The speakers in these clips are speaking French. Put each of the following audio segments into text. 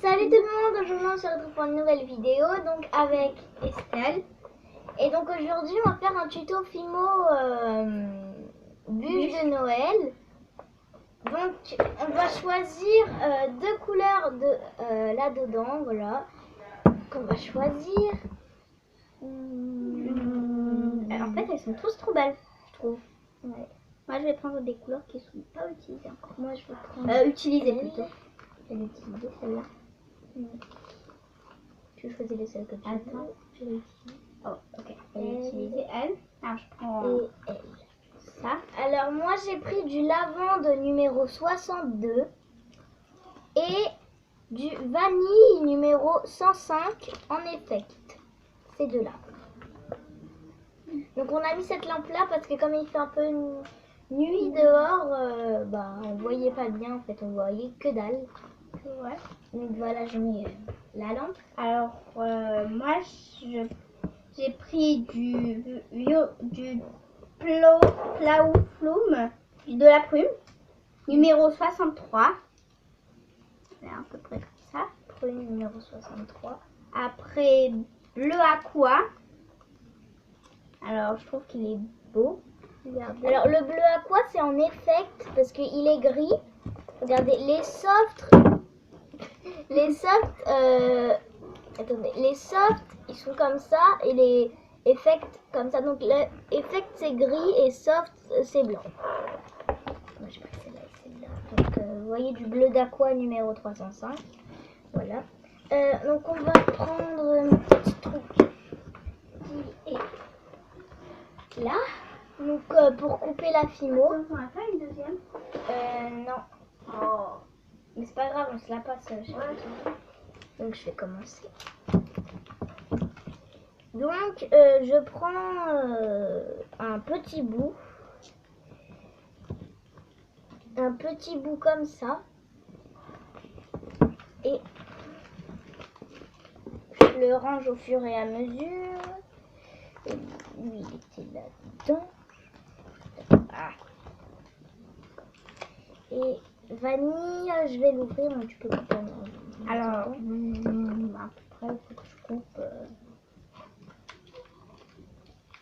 Salut tout le monde, aujourd'hui on se retrouve pour une nouvelle vidéo, donc avec Estelle. Et donc aujourd'hui on va faire un tuto Fimo bûche de Noël. Donc on va choisir deux couleurs de là-dedans, voilà. Donc on va choisir. En fait elles sont tous trop belles, je trouve. Ouais. Moi je vais prendre des couleurs qui sont pas utilisées encore. Moi je vais prendre Utilisées plutôt. Je vais utiliser celle-là. Tu choisis les celles que tu veux. Attends, je vais utiliser. Oh, ok. Je vais Elle. utiliser elle. Alors je prends Et elle. ça. Alors moi j'ai pris du lavande numéro 62 et du vanille numéro 105 en effect. Ces deux-là. Donc on a mis cette lampe là parce que comme il fait un peu nuit dehors, on voyait pas bien en fait, on voyait que dalle. Ouais. Donc voilà, j'ai mis la lampe. Alors moi j'ai pris du Plau Flume, de la Prume, numéro 63. C'est à peu près comme ça. Prume numéro 63. Après bleu aqua. Alors je trouve qu'il est beau. Regardez. Alors le bleu aqua c'est en effect parce qu'il est gris. Regardez les softs. Les softs, attendez, les softs ils sont comme ça et les effects comme ça. Donc l'effect c'est gris et soft c'est blanc. Moi j'ai pris celle-là et celle-là. Donc vous voyez du bleu d'aqua numéro 305. Voilà. Donc on va prendre un petit truc qui est là. Donc pour couper la Fimo. On va faire une deuxième. Non. Oh. Mais c'est pas grave, on se la passe. Donc je vais commencer. Donc je prends un petit bout. Un petit bout comme ça. Et je le range au fur et à mesure. Et lui, il était là-dedans. Ah. Et vanille, je vais l'ouvrir, mais tu peux couper Alors, à peu près, il faut que je coupe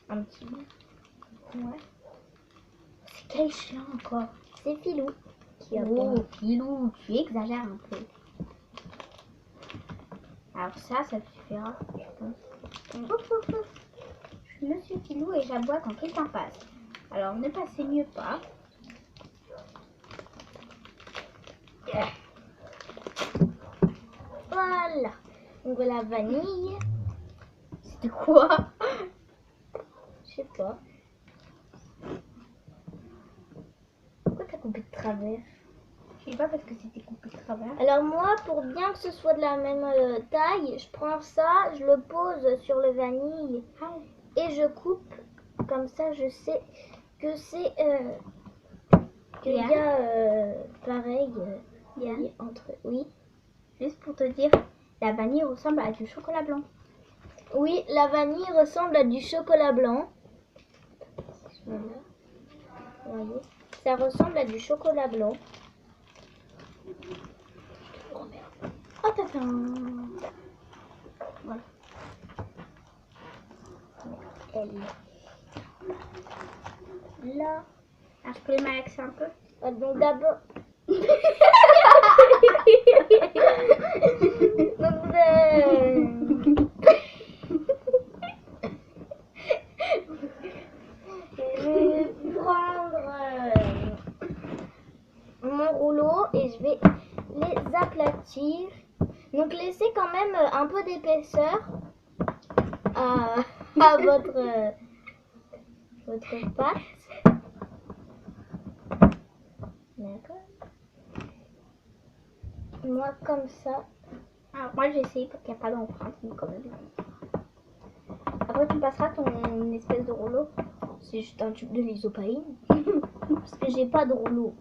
un petit bout. Ouais. C'est quel chien encore? C'est Filou qui a Oh, Filou, tu exagères un peu. Alors ça suffira, je pense. Je me suis Filou et j'aboie quand quelqu'un passe. Alors ne passez mieux pas. Voilà. Donc la vanille. C'était quoi? Je sais pas. Pourquoi t'as coupé de travers? Je sais pas parce que c'était coupé de travers. Alors moi, pour bien que ce soit de la même taille, je prends ça, je le pose sur le vanille et je coupe. Comme ça, je sais que c'est qu'il y a pareil entre. Oui. Juste pour te dire, la vanille ressemble à du chocolat blanc. Oui, la vanille ressemble à du chocolat blanc. Voilà. Vous voyez, ça ressemble à du chocolat blanc. Oh tata. Voilà. Elle est là. Alors, je peux les malaxer un peu. Donc d'abord. Je vais prendre mon rouleau et je vais les aplatir. Donc laissez quand même un peu d'épaisseur à votre pâte. D'accord. Moi comme ça. Alors moi j'ai essayé parce qu'il n'y a pas d'empreinte, mais quand même. Après tu passeras ton espèce de rouleau. C'est juste un tube de lysopaïne. Parce que j'ai pas de rouleau.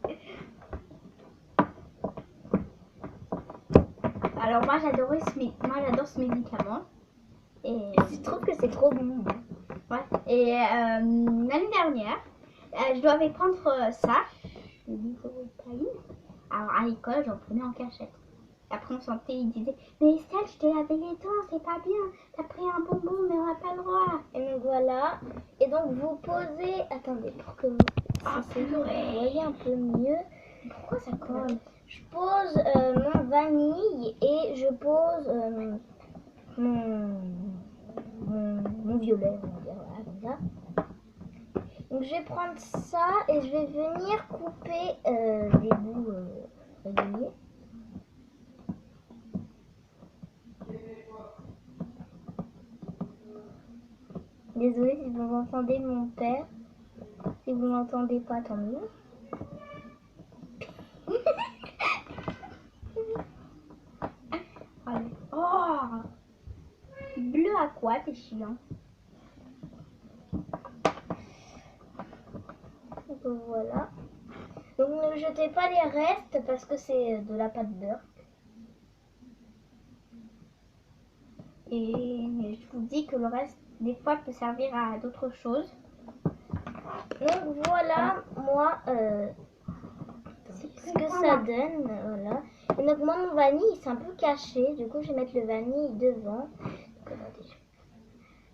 Alors moi j'adore ce médicament. Et je trouve que c'est trop bon. Ouais. Et l'année dernière, je devais prendre ça, le lysopaïne. Alors à l'école j'en prenais en cachette. Après on sentait, il disait mais Estelle, je t'ai lavé les dents, c'est pas bien. T'as pris un bonbon, mais on n'a pas le droit. Et donc voilà. Et donc vous posez. Attendez, pour que vous voyez un peu mieux. Pourquoi ça colle? Je pose mon vanille et je pose mon violet, on va dire, voilà, comme ça. Donc je vais prendre ça et je vais venir couper des bouts réguliers. Désolée si vous entendez mon père. Si vous l'entendez pas, tant mieux. Allez. Oh, bleu à quoi, t'es chiant. Donc voilà. Donc ne jetez pas les restes parce que c'est de la pâte beurre. Et je vous dis que le reste, des fois, peut servir à d'autres choses. Donc voilà, moi, ce que ça donne. Voilà. Et donc moi, mon vanille, c'est un peu caché. Du coup, je vais mettre le vanille devant. Donc,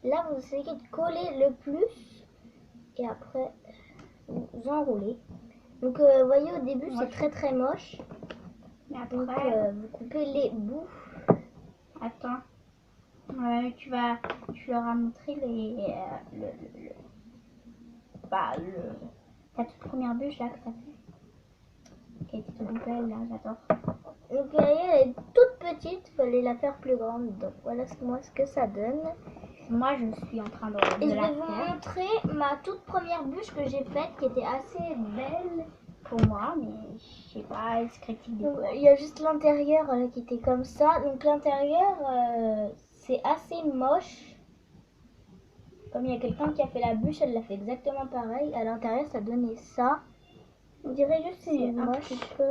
là, vous essayez de coller le plus. Et après, vous enroulez. Donc, vous voyez, au début, c'est très très moche. Mais Donc, après, vous coupez les bouts. attends. Tu leur as montré ta toute première bûche là que t'as fait. Qui était toute belle là, j'adore. Donc, vous voyez, elle est toute petite. Il fallait la faire plus grande. Donc, voilà ce que ça donne. Moi, je suis en train de Et je la vais vous faire montrer ma toute première bûche que j'ai faite, qui était assez belle. pour moi, mais je sais pas, est-ce critique de Donc, quoi. il y a juste l'intérieur qui était comme ça. Donc l'intérieur, c'est assez moche. Comme il y a quelqu'un qui a fait la bûche, elle l'a fait exactement pareil. À l'intérieur, ça donnait ça. On dirait juste que c'est un moche. petit peu.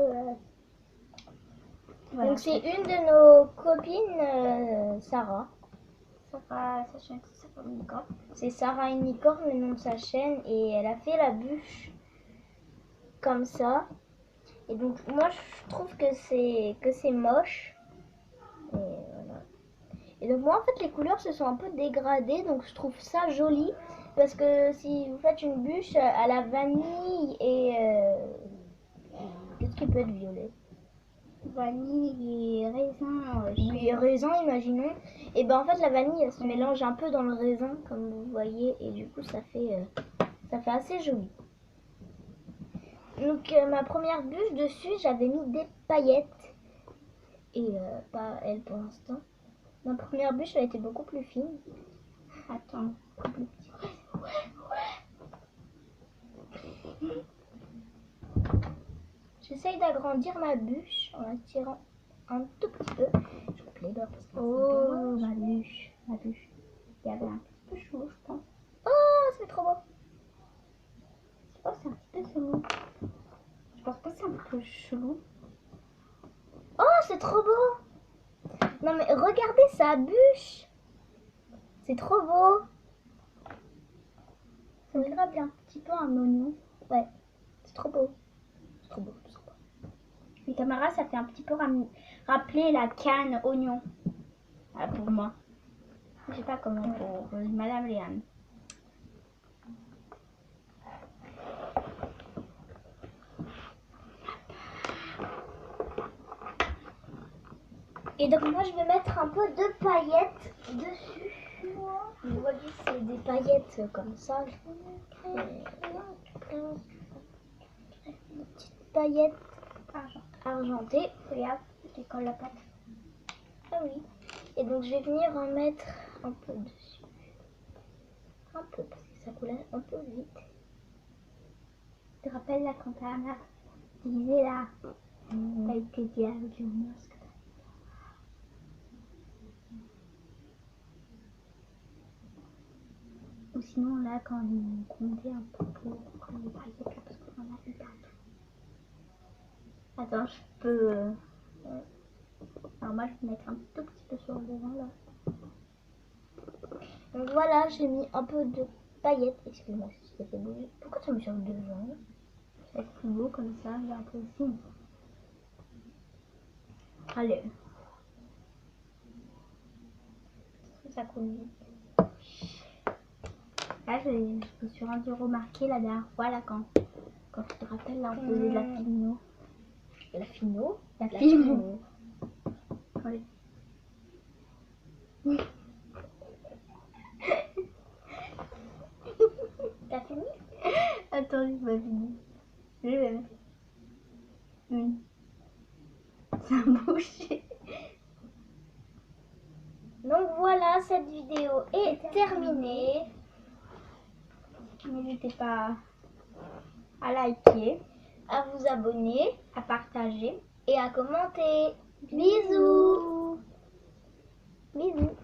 Voilà, Donc c'est une de nos copines, Sarah. sa chaîne, ça s'appelle Unicorn. C'est Sarah Unicorn, le nom de sa chaîne. Et elle a fait la bûche comme ça. Et donc moi, je trouve que c'est moche. Et voilà. Et donc moi en fait les couleurs se sont un peu dégradées, donc je trouve ça joli parce que si vous faites une bûche à la vanille et qu'est-ce qui peut être violet? Vanille et raisin. Oui, raisin imaginons. Et ben en fait la vanille elle se mélange un peu dans le raisin comme vous voyez et du coup ça fait assez joli. Donc ma première bûche dessus j'avais mis des paillettes et pas elle pour l'instant. Ma première bûche elle était beaucoup plus fine. Attends. J'essaye d'agrandir ma bûche en la tirant un tout petit peu. Je coupe les bords parce que Oh, ma bûche. Il y avait un petit peu chaud, je pense. Oh, c'est trop beau. Oh, c'est un petit peu chelou. Je pense pas que c'est un peu chelou. Oh, c'est trop beau. Non mais regardez sa bûche. C'est trop beau. Ça me rappelle un petit peu un oignon. Ouais, c'est trop beau. C'est trop beau. Les camarades, ça fait un petit peu rappeler la canne oignon. Pour moi. Je sais pas comment pour Madame Léane. Et donc moi je vais mettre un peu de paillettes dessus. Vous voyez c'est des paillettes comme ça. Des petites paillettes argentées. Regarde, je décolle la pâte. Ah oui. Et donc je vais venir en mettre un peu dessus. Un peu parce que ça coule un peu vite. Tu te rappelles là quand ta mère disait là avec tes diables du masque. Ou sinon là quand on comptait un peu pour les paillettes là parce qu'on en a vu partout. Attends, je peux. Alors moi je vais mettre un tout petit peu sur le devant là. Donc voilà, j'ai mis un peu de paillettes. Excuse-moi si ça fait bouger. Pourquoi tu me sur le devant? Ça va être plus beau comme ça, j'ai l'impression. Allez. Ça coule vite. Là, je me suis rendu remarquer la dernière fois, là, quand tu te rappelles, là, on faisait de la fino. La fino. La fino. Oui. T'as fini? Attends, j'ai pas fini. Je vais. Ça a bouché. Donc voilà, cette vidéo est terminée. N'hésitez pas à liker, À vous abonner à partager. et à commenter. Bisous. Bisous.